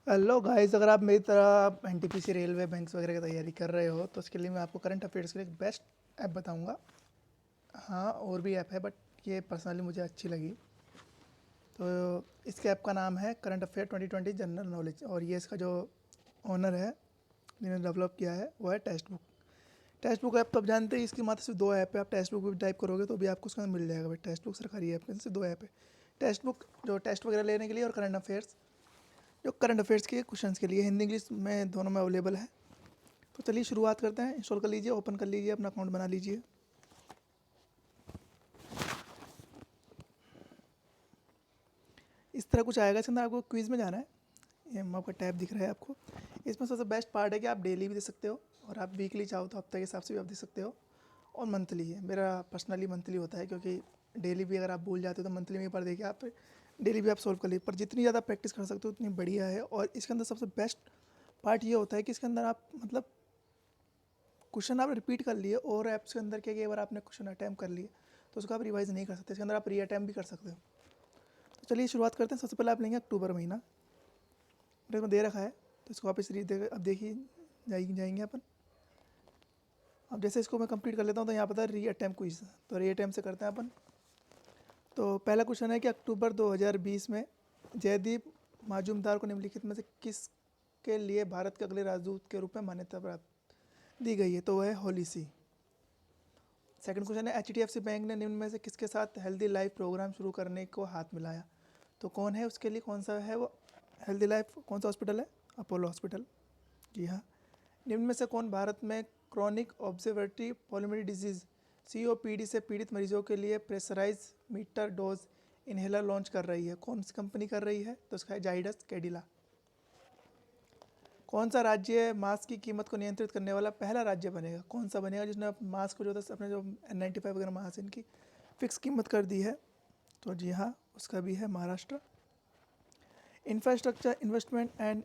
Hello guys, अगर आप मेरी तरह एनटीपीसी रेलवे बैंक्स वगैरह की तैयारी कर रहे हो तो उसके लिए मैं आपको करंट अफेयर्स के लिए एक बेस्ट ऐप बताऊंगा। हाँ, और भी ऐप है बट ये पर्सनली मुझे अच्छी लगी। तो इसके ऐप का नाम है करंट अफेयर 2020 जनरल नॉलेज, और ये इसका जो ओनर है जिन्होंने डेवलप किया है वो है text book. Text book app तो आप जानते ही, इसकी मात्र सिर्फ दो ऐप है। आप टेक्स्ट बुक भी टाइप करोगे तो भी आपको उसके अंदर मिल जाएगा। भाई टेक्स्ट बुक सरकारी ऐप में से दो ऐप है। टेक्स्ट बुक जो टेस्ट वगैरह लेने के लिए, और करंट अफेयर्स जो करंट अफेयर्स के क्वेश्चंस के लिए, हिंदी इंग्लिश में दोनों में अवेलेबल है। तो चलिए शुरुआत करते हैं। इंस्टॉल कर लीजिए, ओपन कर लीजिए, अपना अकाउंट बना लीजिए। इस तरह कुछ आएगा। इसके अंदर आपको क्विज़ में जाना है। ये आपका टैब दिख रहा है आपको। इसमें सबसे बेस्ट पार्ट है कि आप डेली भी दे सकते हो, और आप वीकली चाहो तो हफ्ते के हिसाब से भी आप दे सकते हो, और मंथली है। मेरा पर्सनली मंथली होता है, क्योंकि डेली भी अगर आप भूल जाते हो तो मंथली में एक बार देखिए आप, डेली भी आप सोल्व कर लीजिए। पर जितनी ज़्यादा प्रैक्टिस कर सकते हो उतनी बढ़िया है। और इसके अंदर सबसे बेस्ट पार्ट ये होता है कि इसके अंदर आप मतलब क्वेश्चन आप रिपीट कर लिए, और ऐप्स के अंदर क्या कि एक बार आपने क्वेश्चन अटैम्प्ट कर लिए तो उसको आप रिवाइज नहीं कर सकते। इसके अंदर आप री अटैम्प्ट भी कर सकते हो। तो चलिए शुरुआत करते हैं। सबसे पहले आप लेंगे अक्टूबर महीना, मेरे को दे रखा है तो इसको वापस अब देखिए जाएंगे अपन। अब जैसे इसको मैं कंप्लीट कर लेता हूँ तो यहाँ पर री अटैम्प्ट क्विज, तो री अटैम्प्ट से करते हैं अपन। तो पहला क्वेश्चन है कि अक्टूबर 2020 में जयदीप माजूमदार को निम्नलिखित में से किसके लिए भारत के अगले राजदूत के रूप में मान्यता प्राप्त दी गई है? तो वह है हॉलीसी। सेकंड क्वेश्चन है एचडीएफसी बैंक ने निम्न में से किसके साथ हेल्दी लाइफ प्रोग्राम शुरू करने को हाथ मिलाया? तो कौन है उसके लिए, कौन सा है वो हेल्दी लाइफ, कौन सा हॉस्पिटल है? Apollo hospital. जी हाँ। निम्न में से कौन भारत में chronic observatory pulmonary disease COPD से पीड़ित मरीजों के लिए pressurise meter dose inhaler launch कर रही है? कौन सी कंपनी कर रही है? तो उसका है जाइडस कैडिला। कौन सा राज्य मास्क की कीमत को नियंत्रित करने वाला पहला राज्य बनेगा? कौन सा बनेगा जिसने मास्क को जो था अपने जो N95 वगैरह मास्क इनकी फिक्स कीमत कर दी है? तो जी हाँ, उसका भी है महाराष्ट्र। इंफ्रास्ट्रक्चर इन्वेस्टमेंट एंड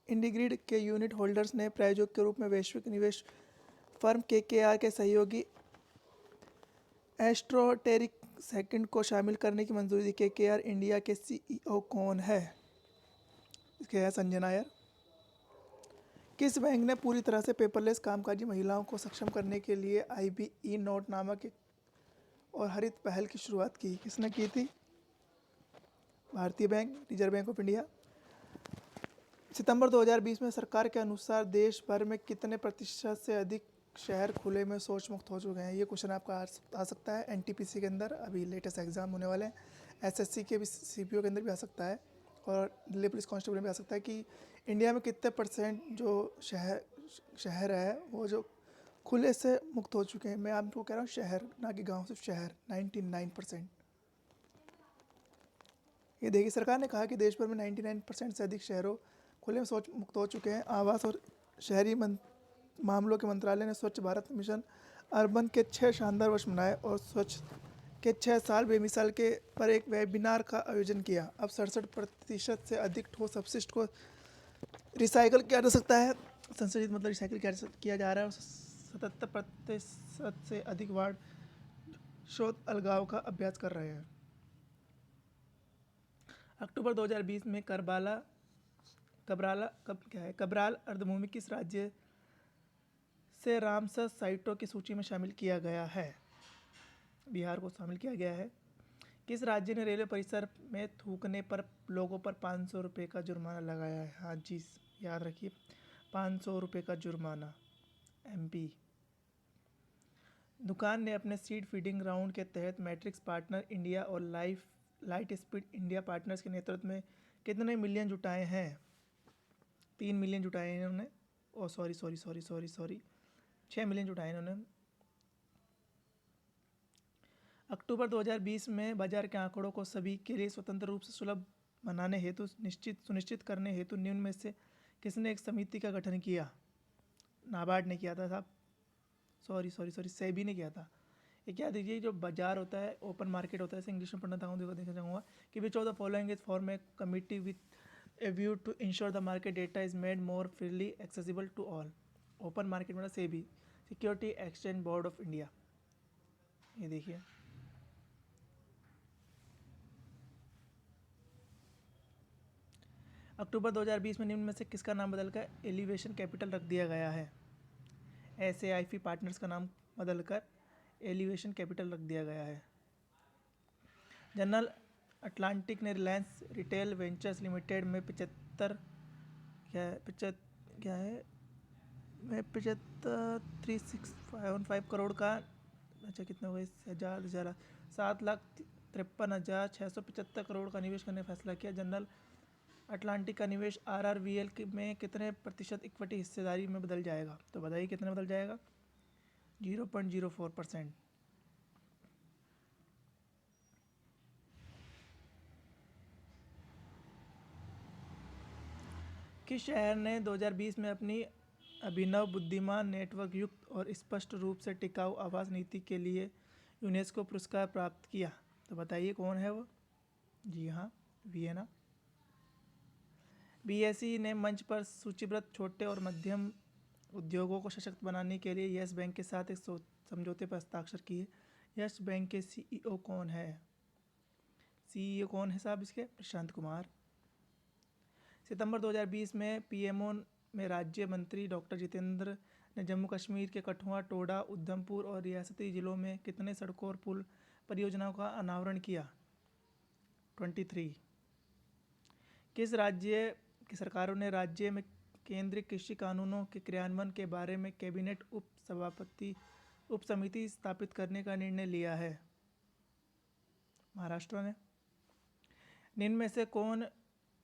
इंटीग्रिड के यूनिट होल्डर्स ने प्रायोजक के रूप में वैश्विक निवेश फर्म केकेआर के सहयोगी एस्ट्रोटेरिक सेकंड को शामिल करने की मंजूरी दी। केकेआर इंडिया के सीईओ कौन है? इसके है संजय नायर। किस बैंक ने पूरी तरह से पेपरलेस कामकाजी महिलाओं को सक्षम करने के लिए IBE नोट नामक एक और हरित पहल की शुरुआत की? किसने की थी? भारतीय bank, reserve bank of India. सितंबर 2020 में सरकार के अनुसार देश भर में कितने प्रतिशत से अधिक शहर खुले में शौच मुक्त हो चुके हैं? ये क्वेश्चन आपका आ सकता है एनटीपीसी के अंदर। अभी लेटेस्ट एग्जाम होने वाले हैं। एसएससी के भी, सीपीओ के अंदर भी आ सकता है, और दिल्ली पुलिस कांस्टेबल में भी आ सकता है कि इंडिया में कितने परसेंट जो शहर है वो जो खुले से मुक्त हो चुके हैं। मैं आपको कह रहा हूँ शहर, ना कि गाँव, सिर्फ शहर 99%। ये देखिए, सरकार ने कहा कि देश भर में 99% से अधिक शहरों खुले में शौच मुक्त हो चुके हैं। आवास और शहरी मामलों के मंत्रालय ने स्वच्छ भारत मिशन अर्बन के 6 शानदार वर्ष मनाए, और स्वच्छ के 6 साल बेमिसाल के पर एक वेबिनार का आयोजन किया। अब 67% से अधिक ठोस अपशिष्ट को रिसाइकल किया जा सकता है। संशोधित मतलब रिसाइकिल किया जा रहा है। और 77% से अधिक वार्ड शोध अलगाव का अभ्यास कर रहे हैं। अक्टूबर 2020 में कबराल अर्धभूमि किस राज्य से रामसर साइटों की सूची में शामिल किया गया है? बिहार को शामिल किया गया है। किस राज्य ने रेलवे परिसर में थूकने पर लोगों पर 500 रुपये का जुर्माना लगाया है? हाँ जी, याद रखिए, 500 रुपये का जुर्माना। MP। दुकान ने अपने सीड फीडिंग राउंड के तहत मैट्रिक्स पार्टनर इंडिया और लाइट स्पीड इंडिया पार्टनर्स के नेतृत्व में कितने मिलियन जुटाए हैं? 3 मिलियन जुटाए हैं इन्होंने। ओ सॉरी 6 मिलियन जुटाए इन्होंने। अक्टूबर 2020 में बाजार के आंकड़ों को सभी के लिए स्वतंत्र रूप से सुलभ बनाने हेतु सुनिश्चित करने हेतु निम्न में से किसने एक समिति का गठन किया? नाबार्ड ने किया था साहब। सॉरी सेबी ने किया था। ये क्या दीजिए, जो बाजार होता है, ओपन मार्केट होता है, इसे इंग्लिश में पढ़ना चाहूँगा, देखना चाहूँगा कि which of the following is form a committee with a view to ensure the market data is made more freely accessible to all? Open market मतलब SEBI, security exchange board of India. ये देखिए, अक्टूबर 2020 में निम्न में से किसका नाम बदलकर एलिवेशन कैपिटल रख दिया गया है? SAIF पार्टनर्स का नाम बदलकर एलिवेशन कैपिटल रख दिया गया है। जनरल अटलांटिक ने रिलायंस रिटेल वेंचर्स लिमिटेड में 3,615 करोड़ का, अच्छा कितना हुआ, 7,53,675 करोड़ का निवेश करने का फैसला किया। जनरल अटलांटिक का निवेश RRVL में कितने प्रतिशत इक्विटी हिस्सेदारी में बदल जाएगा? तो बताइए कितने बदल जाएगा? 0.04%। किस शहर ने 2020 में अपनी अभिनव बुद्धिमान नेटवर्क युक्त और स्पष्ट रूप से टिकाऊ आवास नीति के लिए यूनेस्को पुरस्कार प्राप्त किया? तो बताइए कौन है वो? जी हाँ, वियना। BSE ने मंच पर सूचीबद्ध छोटे और मध्यम उद्योगों को सशक्त बनाने के लिए यस बैंक के साथ एक समझौते पर हस्ताक्षर किए। यस बैंक के CEO कौन है? CEO कौन है साहब इसके? प्रशांत कुमार। सितंबर 2020 में PMO में राज्य मंत्री डॉक्टर जितेंद्र ने जम्मू कश्मीर के कठुआ, टोडा, उधमपुर और रियासती जिलों में कितने सड़कों और पुल परियोजनाओं का अनावरण किया? 23। किस राज्य की सरकारों ने राज्य में केंद्रीय कृषि कानूनों के क्रियान्वयन के बारे में कैबिनेट उप समिति स्थापित करने का निर्णय लिया है? महाराष्ट्र ने। निम्न में से कौन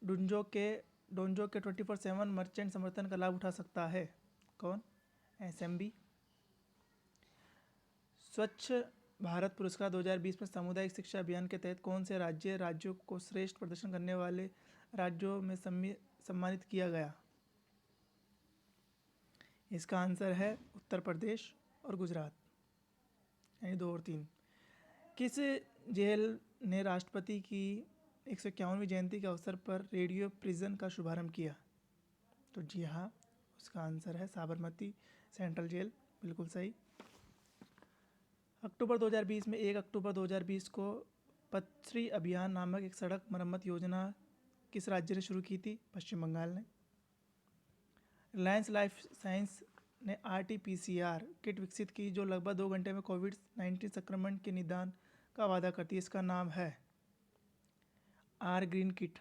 डोंजो के 24/7 मर्चेंट समर्थन का लाभ उठा सकता है? कौन? SMB। स्वच्छ भारत पुरस्कार 2020 में सामुदायिक शिक्षा अभियान के तहत कौन से राज्यों को श्रेष्ठ प्रदर्शन करने वाले राज्यों में सम्मानित किया गया? इसका आंसर है उत्तर प्रदेश और गुजरात, यानी 2 और 3। किस जेल ने राष्ट्रपति की 151वीं जयंती के अवसर पर रेडियो प्रिजन का शुभारंभ किया? तो जी हाँ, उसका आंसर है साबरमती सेंट्रल जेल, बिल्कुल सही। अक्टूबर 2020 में 1 अक्टूबर 2020 को पथश्री अभियान नामक एक सड़क मरम्मत योजना किस राज्य ने शुरू की थी? पश्चिम बंगाल ने। रिलायंस लाइफ साइंस ने RT-PCR किट विकसित की जो लगभग 2 घंटे में कोविड-19 संक्रमण के निदान का वादा करती है। इसका नाम है ग्रीन किट।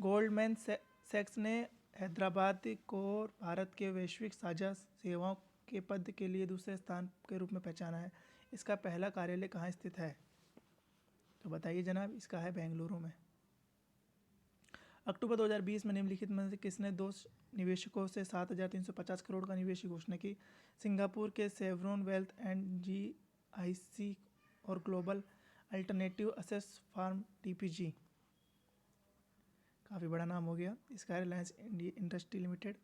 गोल्डमैन सैक्स ने हैदराबाद को भारत के वैश्विक साझा सेवाओं के पद के लिए दूसरे स्थान के रूप में पहचाना है। इसका पहला कार्यालय कहाँ स्थित है? तो बताइए जनाब, इसका है बेंगलुरु में। अक्टूबर 2020 में निम्नलिखित में से किसने 2 निवेशकों से 7,350 करोड़ का निवेश की घोषणा की? सिंगापुर के सेवरॉन वेल्थ एंड GIC और global alternative assets firm TPG। काफ़ी बड़ा नाम हो गया। इसका है रिलायंस इंडस्ट्री लिमिटेड।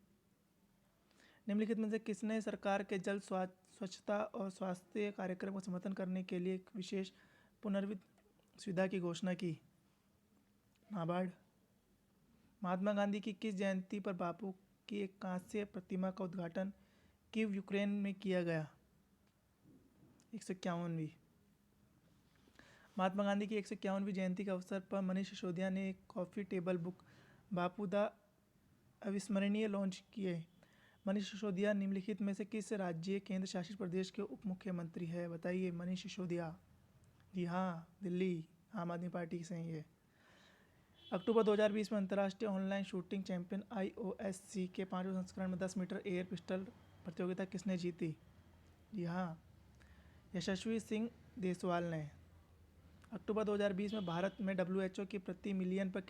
निम्नलिखित में से किसने सरकार के जल स्वच्छता और स्वास्थ्य कार्यक्रम का समर्थन करने के लिए एक विशेष पुनर्वित्त सुविधा की घोषणा की? नाबार्ड। महात्मा गांधी की किस जयंती पर बापू की एक कांस्य प्रतिमा का उद्घाटन कीव, यूक्रेन में किया गया? 151वीं। महात्मा गांधी की 151वीं जयंती के अवसर पर मनीष सिसोदिया ने एक coffee table book Bapu the अविस्मरणीय लॉन्च किए। मनीष सिसोदिया निम्नलिखित में से किस राज्य केंद्र शासित प्रदेश के उप मुख्यमंत्री है? बताइए। मनीष सिसोदिया। जी हाँ, दिल्ली, आम आदमी पार्टी से ही है। अक्टूबर 2020 में अंतर्राष्ट्रीय ऑनलाइन शूटिंग चैंपियन IOSC के 5वें संस्करण में 10 मीटर एयर पिस्टल प्रतियोगिता किसने जीती? जी हाँ, यशस्वी सिंह देसवाल ने। अक्टूबर 2020 में भारत में WHO की प्रति मिलियन पर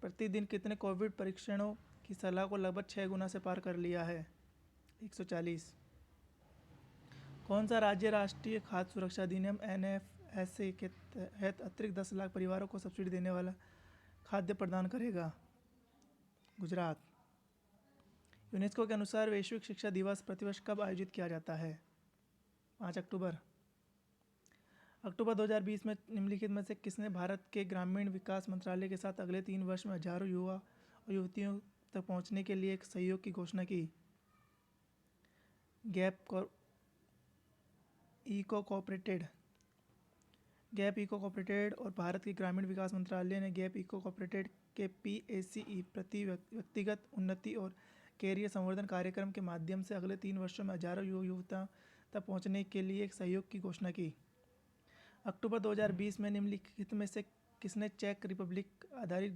प्रतिदिन कितने कोविड परीक्षणों की सलाह को लगभग 6 गुना से पार कर लिया है? 140। कौन सा राज्य राष्ट्रीय खाद्य सुरक्षा अधिनियम NFSA के तहत अतिरिक्त 10 लाख परिवारों को सब्सिडी देने वाला खाद्य प्रदान करेगा? गुजरात। यूनेस्को के अनुसार वैश्विक शिक्षा दिवस प्रतिवर्ष कब आयोजित किया जाता है? 5 अक्टूबर। अक्टूबर 2020 में निम्नलिखित में से किसने भारत के ग्रामीण विकास मंत्रालय के साथ अगले 3 वर्ष में हजारों युवा और युवतियों तक पहुंचने के लिए एक सहयोग की घोषणा की? Gap eco cooperated. Gap eco corporated और भारत के ग्रामीण विकास मंत्रालय ने गैप इको कॉर्पोरेटेड के PACE प्रति व्यक्तिगत उन्नति और कैरियर संवर्धन कार्यक्रम के माध्यम से अगले 3 वर्षों में हजारों युवता तक पहुंचने के लिए एक सहयोग की घोषणा की। अक्टूबर 2020 में निम्नलिखित में से किसने चेक रिपब्लिक आधारित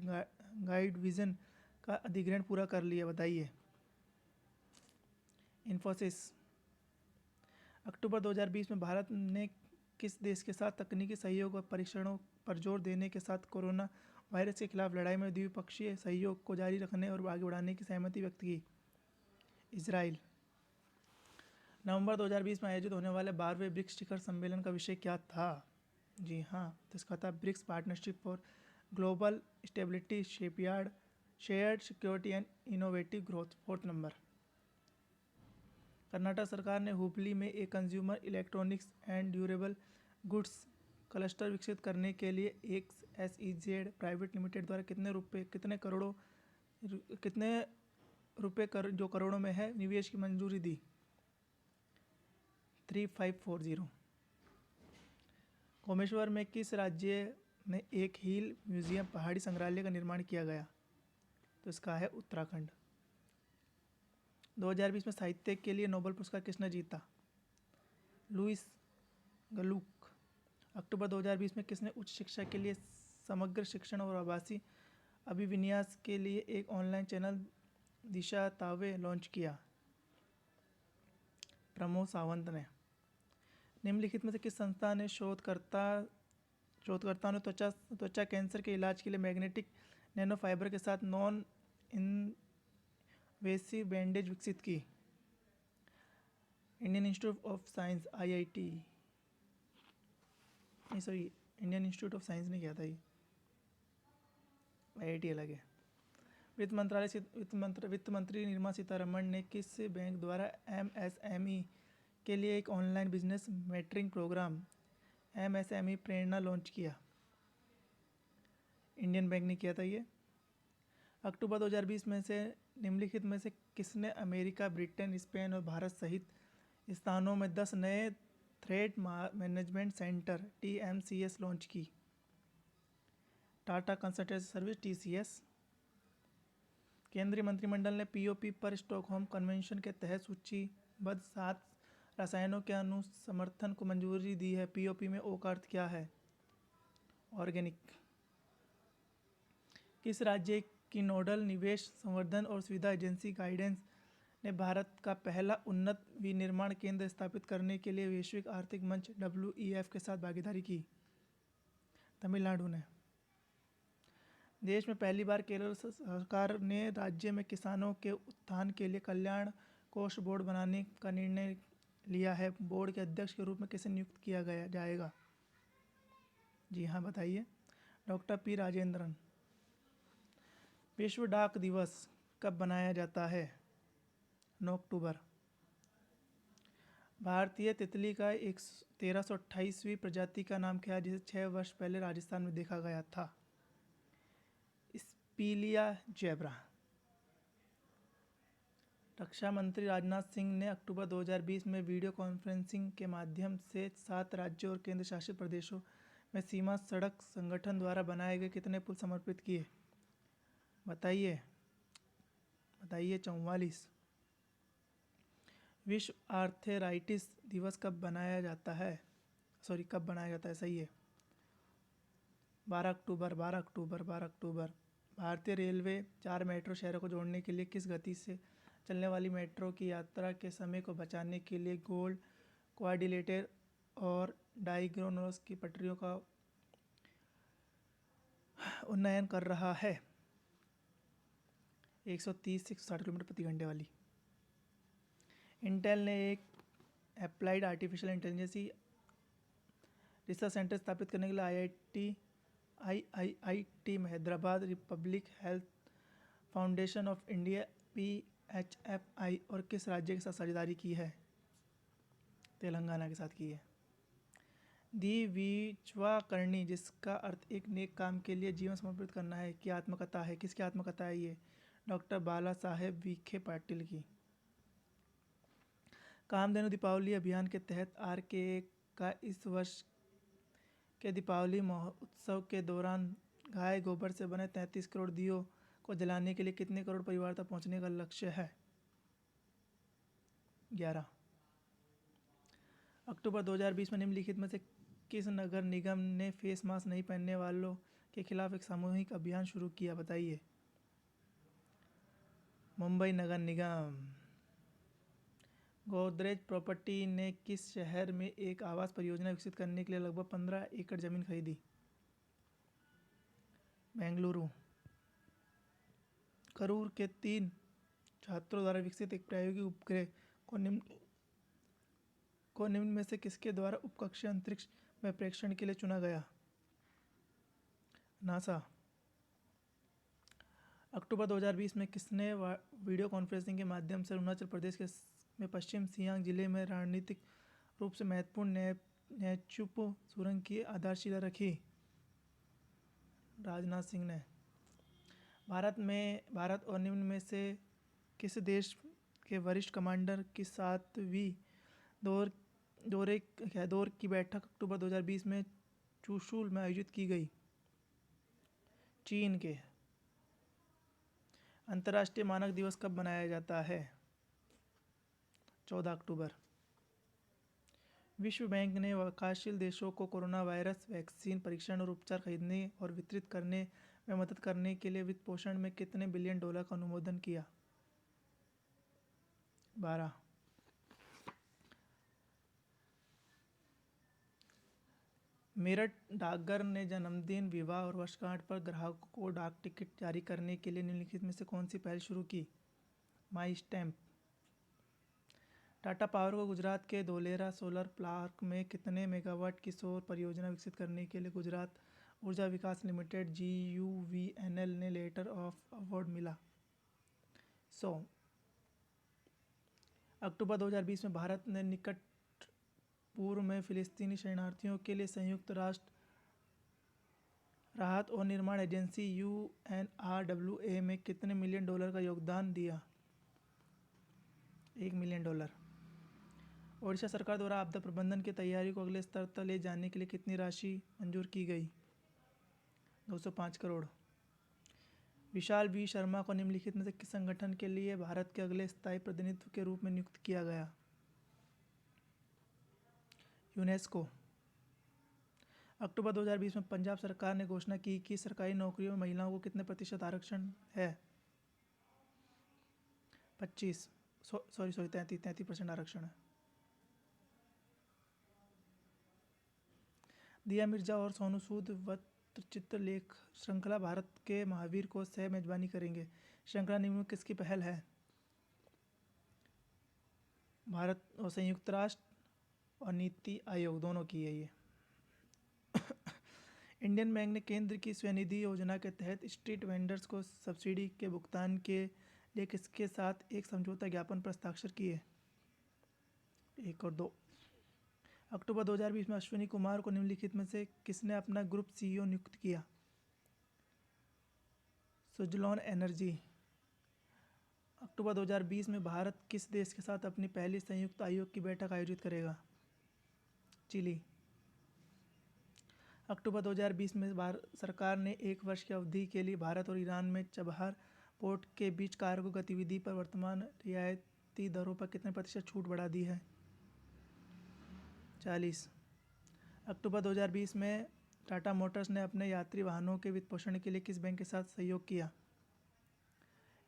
गाइड विजन का अधिग्रहण पूरा कर लिया, बताइए। इन्फोसिस। अक्टूबर 2020 में भारत ने किस देश के साथ तकनीकी सहयोग और परीक्षणों पर जोर देने के साथ कोरोना वायरस के खिलाफ लड़ाई में द्विपक्षीय सहयोग को जारी रखने और आगे बढ़ाने की सहमति व्यक्त की? इजराइल। नवंबर 2020 में आयोजित होने वाले 12वें ब्रिक्स शिखर सम्मेलन का विषय क्या था? जी हाँ, तो इसका था BRICS partnership for global stability, shipyard, shared security and innovative growth. 4 नंबर। कर्नाटक सरकार ने हुबली में एक consumer electronics and durable goods cluster विकसित करने के लिए एक SEZ प्राइवेट लिमिटेड द्वारा कितने रुपए जो करोड़ों में है निवेश की मंजूरी दी? 3540। कोमेश्वर में किस राज्य में एक हिल म्यूजियम पहाड़ी संग्रहालय का निर्माण किया गया? तो इसका है उत्तराखंड। 2020 में साहित्य के लिए नोबेल पुरस्कार किसने जीता? लुइस गलुक। अक्टूबर 2020 में किसने उच्च शिक्षा के लिए समग्र शिक्षण और आभासी अभिविन्यास के लिए एक ऑनलाइन चैनल दिशा तावे लॉन्च किया? प्रमोद सावंत ने। निम्नलिखित में से किस संस्था ने शोधकर्ताओं ने त्वचा कैंसर के इलाज के लिए मैग्नेटिक नैनो फाइबर के साथ नॉन इनवेसिव बैंडेज विकसित की? Indian institute of science IIT, नहीं sorry, Indian institute of science ने किया था ये, IIT अलग है। वित्त मंत्री निर्मला सीतारमण ने किस बैंक द्वारा MSME के लिए एक online business mentoring programme MSME Prerna launch किया? इंडियन बैंक ने किया था ये। अक्टूबर 2020 में से निम्नलिखित में से किसने अमेरिका, ब्रिटेन, स्पेन और भारत सहित स्थानों में 10 नए threat management centre TMCS launch की? Tata consultancy service TCS। केंद्रीय मंत्रिमंडल ने POP पर स्टॉकहोम कन्वेंशन के तहत सूचीबद्ध 7 रसायनों के अनुसमर्थन को मंजूरी दी है। POP में O का अर्थ क्या है? ऑर्गेनिक। किस राज्य की नोडल निवेश संवर्धन और सुविधा एजेंसी गाइडेंस ने भारत का पहला उन्नत विनिर्माण केंद्र स्थापित करने के लिए वैश्विक आर्थिक मंच WEF के साथ भागीदारी की? तमिलनाडु ने। देश में पहली बार केरल सरकार ने राज्य में किसानों के उत्थान के लिए कल्याण कोष बोर्ड बनाने का निर्णय लिया है। बोर्ड के अध्यक्ष के रूप में किसे नियुक्त किया जाएगा? जी हाँ, बताइए। Doctor P Rajendran. विश्व डाक दिवस कब मनाया जाता है? 9 अक्टूबर। भारतीय तितली का 1328वीं प्रजाति का नाम क्या है जिसे 6 वर्ष पहले राजस्थान में देखा गया था? स्पीलिया जेब्रा। रक्षा मंत्री राजनाथ सिंह ने अक्टूबर 2020 में वीडियो कॉन्फ्रेंसिंग के माध्यम से 7 राज्यों और केंद्र शासित प्रदेशों में सीमा सड़क संगठन द्वारा बनाए गए कितने पुल समर्पित किए? बताइए 44। विश्व आर्थराइटिस दिवस कब बनाया जाता है? सही है 12 अक्टूबर। भारतीय रेलवे 4 मेट्रो शहरों को जोड़ने के लिए किस गति से चलने वाली मेट्रो की यात्रा के समय को बचाने के लिए गोल्ड क्वाड्रिलेटरल और डायगोनल्स की पटरियों का उन्नयन कर रहा है? 130 से 160 किलोमीटर प्रति घंटे वाली। इंटेल ने एक applied artificial intelligence research centre स्थापित करने के लिए IIT में Hyderabad, Republic health foundation of India PHFI और किस राज्य के साथ साझेदारी की है? तेलंगाना के साथ की है। द्विविचवा करणी, जिसका अर्थ एक नेक काम के लिए जीवन समर्पित करना है, की आत्मकथा है? किसकी आत्मकथा है ये? डॉक्टर बाला साहेब विखे पाटिल की। कामधेनु दीपावली अभियान के तहत RKA का इस वर्ष के दीपावली महोत्सव के दौरान गाय गोबर से बने 33 करोड़ दियों को जलाने के लिए कितने करोड़ परिवार तक पहुंचने का लक्ष्य है? 11। अक्टूबर 2020 में निम्नलिखित में से किस नगर निगम ने फेस मास्क नहीं पहनने वालों के खिलाफ एक सामूहिक अभियान शुरू किया? बताइए। मुंबई नगर निगम। गोदरेज प्रॉपर्टी ने किस शहर में एक आवास परियोजना विकसित करने के लिए लगभग 15 एकड़ जमीन खरीदी? बेंगलुरु। करूर के 3 छात्रों द्वारा विकसित एक प्रायोगिक उपग्रह को निम्न में से किसके द्वारा उपकक्षीय अंतरिक्ष में प्रेक्षण के लिए चुना गया? नासा। अक्टूबर 2020 में किसने वीडियो कॉन्फ्रेंसिंग के माध्यम से अरुणाचल प्रदेश में पश्चिम सियांग जिले में रणनीतिक रूप से महत्वपूर्ण नेचुप सुरंग की आधारशिला रखी? राजनाथ सिंह ने। भारत और निम्न में से किस देश के वरिष्ठ कमांडर की 7वीं दौर की बैठक अक्टूबर 2020 में चुशूल में आयोजित की गई? चीन के। अंतर्राष्ट्रीय मानक दिवस कब मनाया जाता है? 14 अक्टूबर। विश्व बैंक ने विकासशील देशों को कोरोना वायरस वैक्सीन परीक्षण और उपचार खरीदने और वितरित करने में मदद करने के लिए वित्त पोषण में कितने बिलियन डॉलर का अनुमोदन किया? 12। मेरठ डाकघर ने जन्मदिन, विवाह और वर्षगांठ पर ग्राहकों को डाक टिकट जारी करने के लिए निम्नलिखित में से कौन सी पहल शुरू की? माई स्टैम्प। टाटा पावर को गुजरात के धोलेरा सोलर पार्क में कितने मेगावाट की सौर परियोजना विकसित करने के लिए गुजरात ऊर्जा विकास लिमिटेड GUVNL ने लेटर ऑफ अवार्ड मिला? 100। अक्टूबर 2020 में भारत ने निकट पूर्व में फिलिस्तीनी शरणार्थियों के लिए संयुक्त राष्ट्र राहत और निर्माण एजेंसी UNRWA में कितने मिलियन डॉलर का योगदान दिया? $1 मिलियन। ओडिशा सरकार द्वारा आपदा प्रबंधन की तैयारी को अगले स्तर तक ले जाने के लिए कितनी राशि मंजूर की गई? 205 करोड़। विशाल बी शर्मा को निम्नलिखित में से किस संगठन के लिए भारत के अगले स्थायी प्रतिनिधि के रूप में नियुक्त किया गया? यूनेस्को। अक्टूबर 2020 में पंजाब सरकार ने घोषणा की कि सरकारी नौकरियों में महिलाओं को कितने प्रतिशत आरक्षण है? 33% आरक्षण है। दिया मिर्जा और सोनू सूद वृत्तचित्र लेख श्रृंखला भारत के महावीर को सह मेजबानी करेंगे। श्रृंखला निम्न में किसकी पहल है? भारत और संयुक्त राष्ट्र और नीति आयोग दोनों की है ये। इंडियन बैंक ने केंद्र की स्वनिधि योजना के तहत स्ट्रीट वेंडर्स को सब्सिडी के भुगतान के लिए किसके साथ एक समझौता ज्ञापन पर हस्ताक्षर किए? 1 और 2। अक्टूबर 2020 में अश्विनी कुमार को निम्नलिखित में से किसने अपना ग्रुप CEO नियुक्त किया? सुजलॉन एनर्जी। अक्टूबर 2020 में भारत किस देश के साथ अपनी पहली संयुक्त आयोग की बैठक आयोजित करेगा? चिली। अक्टूबर 2020 में भारत सरकार ने 1 वर्ष की अवधि के लिए भारत और ईरान में चबहार पोर्ट के बीच कार्गो गतिविधि पर वर्तमान रियायती दरों पर कितने प्रतिशत छूट बढ़ा दी है? 40। अक्टूबर 2020 में टाटा मोटर्स ने अपने यात्री वाहनों के वित्त पोषण के लिए किस बैंक के साथ सहयोग किया?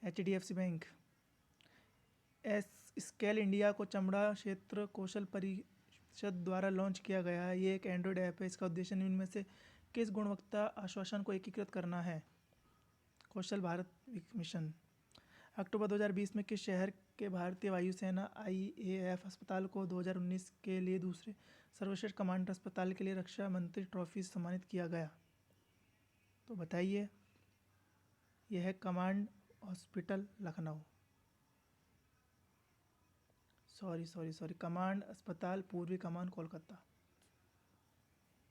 HDFC bank. स्केल इंडिया को चमड़ा क्षेत्र कौशल परिषद द्वारा लॉन्च किया गया है। ये एक एंड्रॉयड ऐप है। इसका उद्देश्य निम्न में से किस गुणवत्ता आश्वासन को एकीकृत करना है? कौशल भारत मिशन। अक्टूबर 2020 में किस शहर के भारतीय वायुसेना IAF अस्पताल को 2019 के लिए दूसरे सर्वश्रेष्ठ कमांडर अस्पताल के लिए रक्षा मंत्री ट्रॉफी से सम्मानित किया गया? तो बताइए। यह है command hospital Lucknow. Sorry command अस्पताल पूर्वी कमान कोलकाता।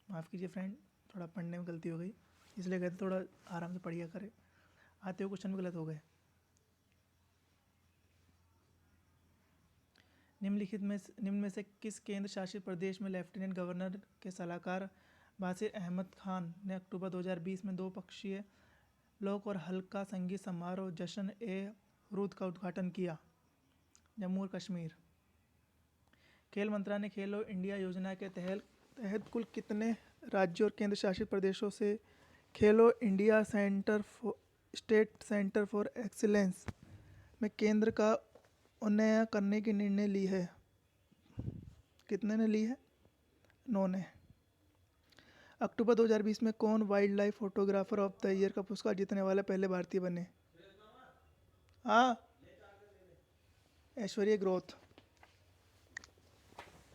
माफ़ कीजिए फ्रेंड, थोड़ा पढ़ने में गलती हो गई, इसलिए कहते थोड़ा आराम से पढ़िया करें। आते हुए क्वेश्चन भी गलत हो गए। निम्न में से किस केंद्र शासित प्रदेश में लेफ्टिनेंट गवर्नर के सलाहकार बासिर अहमद खान ने अक्टूबर 2020 में 2 पक्षीय लोक और हल्का संगीत समारोह जश्न ए रूद का उद्घाटन किया। जम्मू और कश्मीर खेल मंत्रालय ने खेलो इंडिया योजना के तहत कुल कितने राज्यों और केंद्र शासित प्रदेशों से खेलो India state centre for excellence में केंद्र का उन्नयन करने की निर्णय ली है? कितने ने ली है? 9 ने। अक्टूबर 2020 में कौन wild life photographer of the year का पुरस्कार जीतने वाले पहले भारतीय बने? हाँ, ऐश्वर्या ग्रोथ।